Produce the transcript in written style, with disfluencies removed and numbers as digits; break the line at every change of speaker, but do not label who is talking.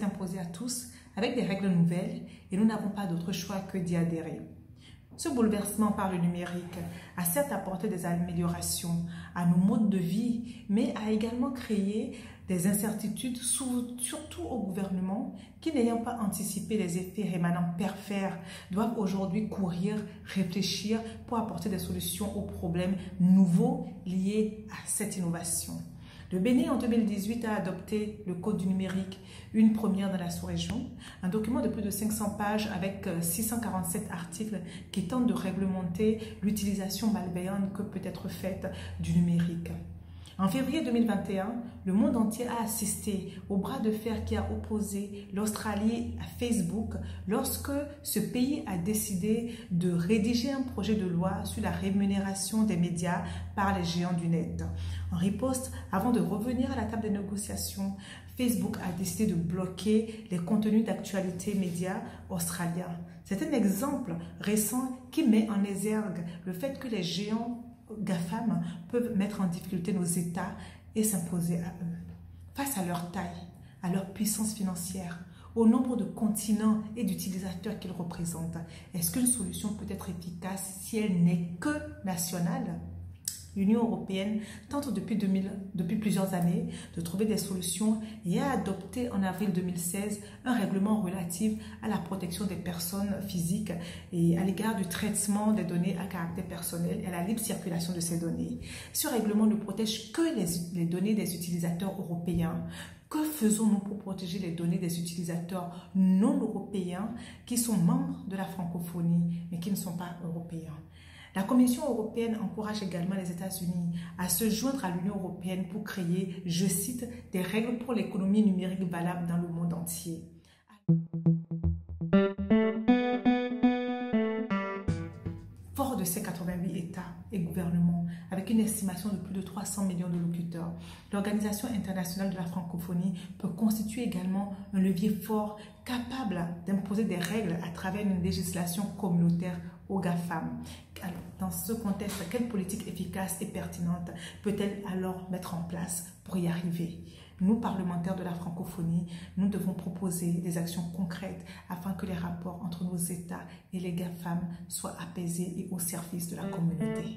imposé à tous avec des règles nouvelles et nous n'avons pas d'autre choix que d'y adhérer. Ce bouleversement par le numérique a certes apporté des améliorations à nos modes de vie, mais a également créé des incertitudes, surtout au gouvernement, qui n'ayant pas anticipé les effets rémanents pervers, doivent aujourd'hui courir, réfléchir pour apporter des solutions aux problèmes nouveaux liés à cette innovation. Le Bénin, en 2018, a adopté le Code du numérique, une première dans la sous-région, un document de plus de 500 pages avec 647 articles qui tentent de réglementer l'utilisation malveillante que peut être faite du numérique. En février 2021, le monde entier a assisté au bras de fer qui a opposé l'Australie à Facebook lorsque ce pays a décidé de rédiger un projet de loi sur la rémunération des médias par les géants du net. En riposte, avant de revenir à la table des négociations, Facebook a décidé de bloquer les contenus d'actualité médias australiens. C'est un exemple récent qui met en exergue le fait que les géants GAFAM peuvent mettre en difficulté nos États et s'imposer à eux. Face à leur taille, à leur puissance financière, au nombre de continents et d'utilisateurs qu'ils représentent, est-ce qu'une solution peut être efficace si elle n'est que nationale? L'Union européenne tente depuis plusieurs années de trouver des solutions et a adopté en avril 2016 un règlement relatif à la protection des personnes physiques et à l'égard du traitement des données à caractère personnel et à la libre circulation de ces données. Ce règlement ne protège que les données des utilisateurs européens. Que faisons-nous pour protéger les données des utilisateurs non européens qui sont membres de la francophonie mais qui ne sont pas européens? La Commission européenne encourage également les États-Unis à se joindre à l'Union européenne pour créer, je cite, des règles pour l'économie numérique valables dans le monde entier. Fort de ces 88 États et gouvernements, avec une estimation de plus de 300 millions de locuteurs, l'Organisation internationale de la francophonie peut constituer également un levier fort capable d'imposer des règles à travers une législation communautaire aux GAFAM. Alors, dans ce contexte, quelle politique efficace et pertinente peut-elle alors mettre en place pour y arriver? Nous, parlementaires de la francophonie, nous devons proposer des actions concrètes afin que les rapports entre nos États et les GAFAM soient apaisés et au service de la communauté.